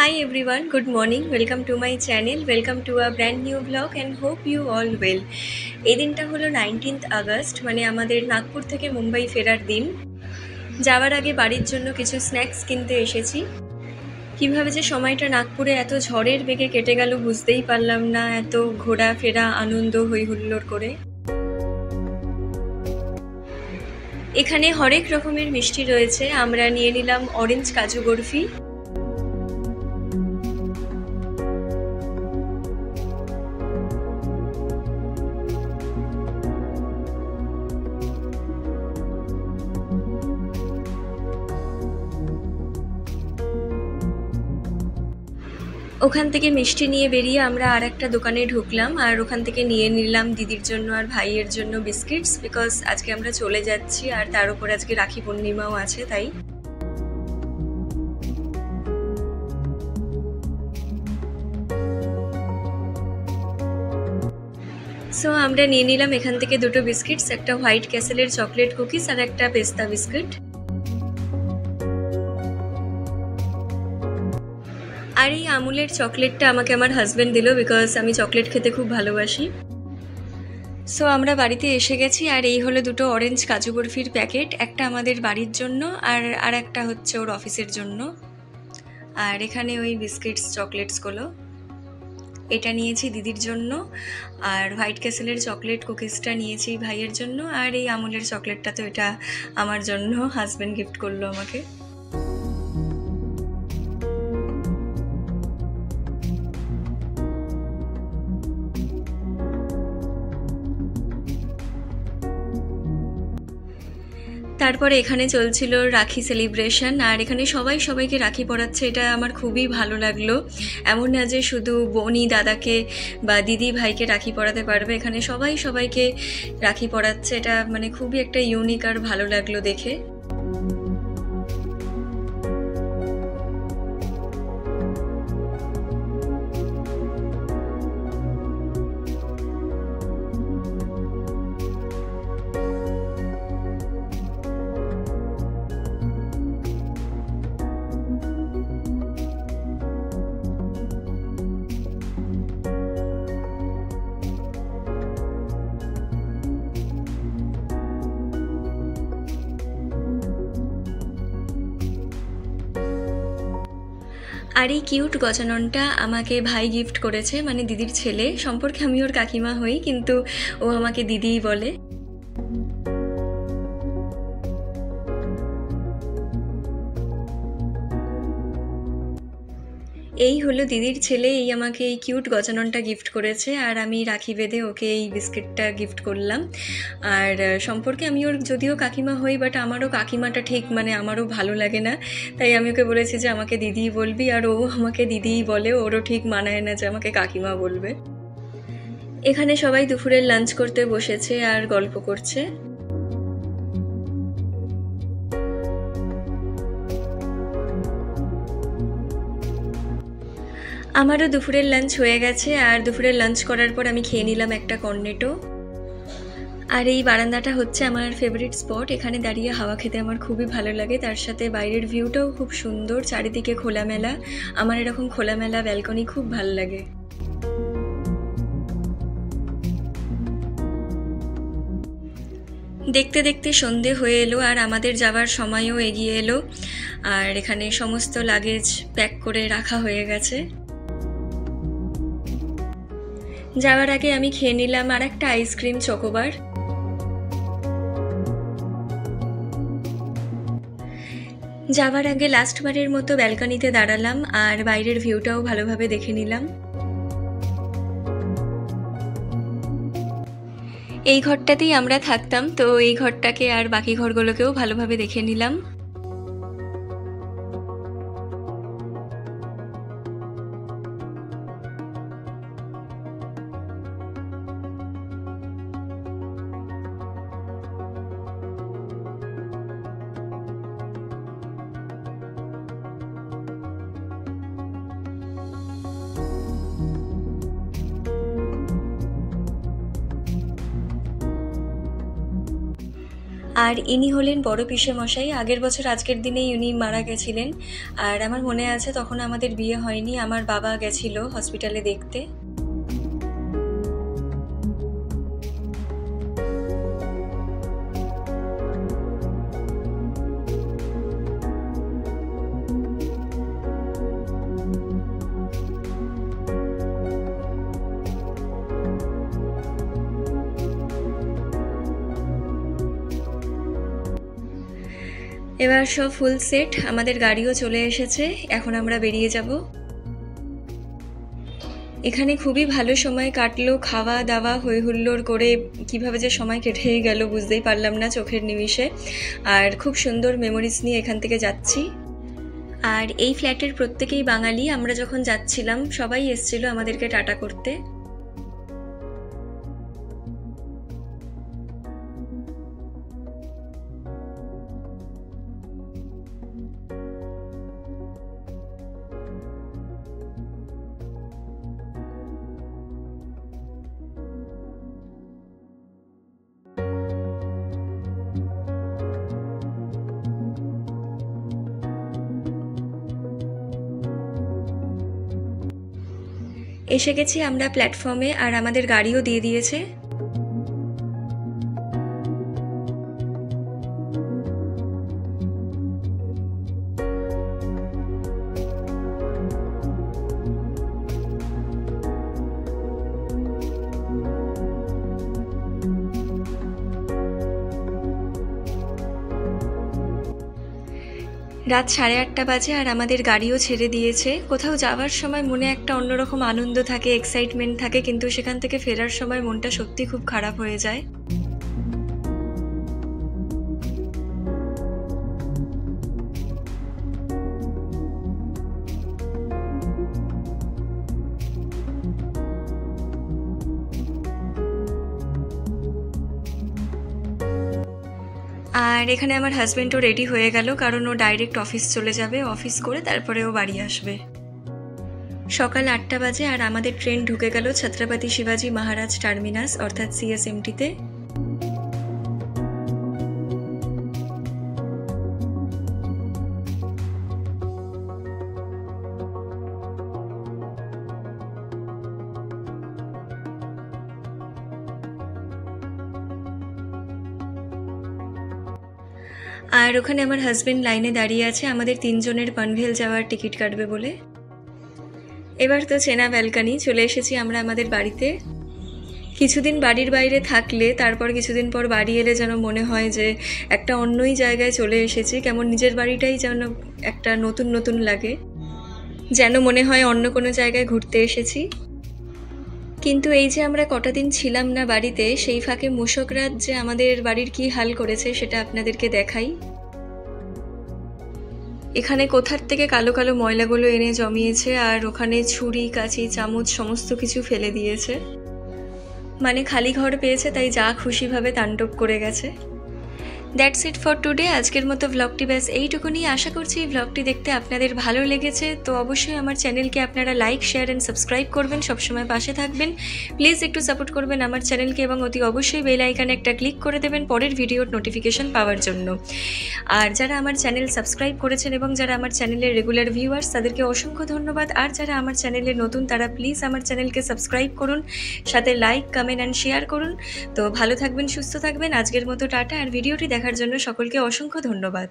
Hi everyone, good morning. Welcome to my channel. Welcome to a brand new vlog and hope you all well. এই দিনটা হলো 19th August, মানে আমাদের নাগপুর থেকে মুম্বাই ফেরার দিন। যাওয়ার আগে বাড়ির জন্য কিছু স্ন্যাক্স কিনতে এসেছি। কিভাবে যে সময়টা নাগপুরে এত ঝড়ের বেগে কেটে গেল বুঝতেই পারলাম না, এত ঘোরাফেরা আনন্দ হই হুল্লোড় করে। এখানে হরেক রকমের মিষ্টি রয়েছে। আমরা নিয়ে নিলাম অরেঞ্জ কাজু বরফি। ওখান থেকে মিষ্টি নিয়ে বেরিয়ে আমরা আর একটা দোকানে ঢুকলাম, আর ওখান থেকে নিয়ে নিলাম দিদির জন্য আর ভাইয়ের জন্য বিস্কিটস, বিকজ আজকে আমরা চলে যাচ্ছি আর তার উপর আজকে রাখি পূর্ণিমাও আছে তাই। সো আমরা নিয়ে নিলাম এখান থেকে দুটো বিস্কিটস, একটা হোয়াইট ক্যাসেলের চকলেট কুকিজ আর একটা পেস্তা বিস্কিট। আর এই আমুলের চকলেটটা আমাকে আমার হাজব্যান্ড দিল, বিকজ আমি চকলেট খেতে খুব ভালোবাসি। সো আমরা বাড়িতে এসে গেছি, আর এই হলো দুটো অরেঞ্জ কাজু বরফির প্যাকেট, একটা আমাদের বাড়ির জন্য আর একটা হচ্ছে ওর অফিসের জন্য। আর এখানে ওই বিস্কিটস চকলেটসগুলো, এটা নিয়েছি দিদির জন্য, আর হোয়াইট ক্যাসেলের চকলেট কুকিজটা নিয়েছি ভাইয়ের জন্য, আর এই আমুলের চকলেটটা তো এটা আমার জন্য, হাজব্যান্ড গিফট করলো আমাকে। তারপরে এখানে চলছিল রাখি সেলিব্রেশন, আর এখানে সবাই সবাইকে রাখি পরাচ্ছে, এটা আমার খুবই ভালো লাগলো। এমন না যে শুধু বোনই দাদাকে বা দিদি ভাইকে রাখি পরাতে পারবে, এখানে সবাই সবাইকে রাখি পরাচ্ছে, এটা মানে খুবই একটা ইউনিক আর ভালো লাগলো দেখে। আর এই কিউট গজাননটা আমাকে ভাই গিফট করেছে, মানে দিদির ছেলে সম্পর্কে আমি ওর কাকিমা হই, কিন্তু ও আমাকে দিদিই বলে। এই হলো দিদির ছেলে, এই আমাকে এই কিউট গজাননটা গিফট করেছে, আর আমি রাখি বেঁধে ওকে এই বিস্কিটটা গিফট করলাম। আর সম্পর্কে আমি ওর যদিও কাকিমা হই, বাট আমারও কাকিমাটা ঠিক মানে আমারও ভালো লাগে না, তাই আমি ওকে বলেছি যে আমাকে দিদিই বলবি, আর ও আমাকে দিদিই বলে, ওরও ঠিক মানায় না যে আমাকে কাকিমা বলবে। এখানে সবাই দুপুরের লাঞ্চ করতে বসেছে আর গল্প করছে। আমারও দুপুরের লাঞ্চ হয়ে গেছে, আর দুপুরের লাঞ্চ করার পর আমি খেয়ে নিলাম একটা কর্নেটো। আর এই বারান্দাটা হচ্ছে আমার ফেভারিট স্পট, এখানে দাঁড়িয়ে হাওয়া খেতে আমার খুবই ভালো লাগে, তার সাথে বাইরের ভিউটাও খুব সুন্দর, চারিদিকে খোলামেলা। আমার এরকম খোলামেলা ব্যালকনি খুব ভালো লাগে। দেখতে দেখতে সন্ধে হয়ে এলো, আর আমাদের যাওয়ার সময়ও এগিয়ে এলো, আর এখানে সমস্ত লাগেজ প্যাক করে রাখা হয়ে গেছে। যাওয়ার আগে আমি খেয়ে নিলাম আর একটা আইসক্রিম চকোবার। যাওয়ার আগে লাস্টবারের মতো ব্যালকনিতে দাঁড়ালাম, আর বাইরের ভিউটাও ভালোভাবে দেখে নিলাম। এই ঘরটাতেই আমরা থাকতাম, তো এই ঘরটাকে আর বাকি ঘরগুলোকেও ভালোভাবে দেখে নিলাম। আর ইনি হলেন বড় পিসেমশাই। আগের বছর আজকের দিনেই উনি মারা গেছিলেন। আর আমার মনে আছে তখন আমাদের বিয়ে হয়নি, আমার বাবা গেছিল হসপিটালে দেখতে। এবার সব ফুল সেট, আমাদের গাড়িও চলে এসেছে, এখন আমরা বেরিয়ে যাব। এখানে খুবই ভালো সময় কাটলো, খাওয়া দাওয়া হই হুল্লোড় করে কিভাবে যে সময় কেটে গেল বুঝতেই পারলাম না চোখের নিমিষে। আর খুব সুন্দর মেমোরিজ নিয়ে এখান থেকে যাচ্ছি। আর এই ফ্ল্যাটের প্রত্যেকেই বাঙালি। আমরা যখন যাচ্ছিলাম সবাই এসেছিল আমাদেরকে টাটা করতে। এসে গেছি আমরা প্ল্যাটফর্মে, আর আমাদের গাড়িও দিয়ে দিয়েছে। রাত 8:30 বাজে আর আমাদের গাড়িও ছেড়ে দিয়েছে। কোথাও যাওয়ার সময় মনে একটা অন্যরকম আনন্দ থাকে, এক্সাইটমেন্ট থাকে, কিন্তু সেখান থেকে ফেরার সময় মনটা সত্যি খুব খারাপ হয়ে যায়। আর এখানে আমার হাজব্যান্ডও রেডি হয়ে গেল, কারণ ও ডাইরেক্ট অফিস চলে যাবে, অফিস করে তারপরে ও বাড়ি আসবে। সকাল 8টা বাজে আর আমাদের ট্রেন ঢুকে গেল ছত্রপতি শিবাজি মহারাজ টার্মিনাস অর্থাৎ সিএসএমটিতে। আর ওখানে আমার হাজব্যান্ড লাইনে দাঁড়িয়ে আছে আমাদের 3 জনের পনভেল যাওয়ার টিকিট কাটবে বলে। এবার তো চেনা ব্যালকনি, চলে এসেছি আমরা আমাদের বাড়িতে। কিছুদিন বাড়ির বাইরে থাকলে তারপর কিছুদিন পর বাড়ি এলে যেন মনে হয় যে একটা অন্যই জায়গায় চলে এসেছি, কেমন নিজের বাড়িটাই যেন একটা নতুন নতুন লাগে, যেন মনে হয় অন্য কোনো জায়গায় ঘুরতে এসেছি। কিন্তু এই যে আমরা কটা দিন ছিলাম না বাড়িতে, সেই ফাঁকে মূষকরাজ যে আমাদের বাড়ির কি হাল করেছে সেটা আপনাদেরকে দেখাই। এখানে কোথার থেকে কালো কালো ময়লাগুলো এনে জমিয়েছে, আর ওখানে ছুরি কাঁচি চামচ সমস্ত কিছু ফেলে দিয়েছে। মানে খালি ঘর পেয়েছে তাই যা খুশিভাবে তাণ্ডব করে গেছে। That's it for today. আজকের মতো ভ্লগটি ব্যাস এইটুকুনি। আশা করছি এই ভ্লগটি দেখতে আপনাদের ভালো লেগেছে। তো অবশ্যই আমার চ্যানেলকে আপনারা লাইক শেয়ার অ্যান্ড সাবস্ক্রাইব করবেন, সবসময় পাশে থাকবেন। প্লিজ একটু সাপোর্ট করবেন আমার চ্যানেলকে, এবং অতি অবশ্যই বেল আইকনে একটা ক্লিক করে দেবেন পরের ভিডিওর নোটিফিকেশন পাওয়ার জন্য। আর যারা আমার চ্যানেল সাবস্ক্রাইব করেছেন এবং যারা আমার চ্যানেলের রেগুলার ভিউয়ার্স তাদেরকে অসংখ্য ধন্যবাদ। আর যারা আমার চ্যানেলে নতুন তারা প্লিজ আমার চ্যানেলকে সাবস্ক্রাইব করুন, সাথে লাইক কমেন্ট অ্যান্ড শেয়ার করুন। তো ভালো থাকবেন, সুস্থ থাকবেন। আজকের মতো টাটা। আর ভিডিওটি দেখার জন্য সকলকে অসংখ্য ধন্যবাদ।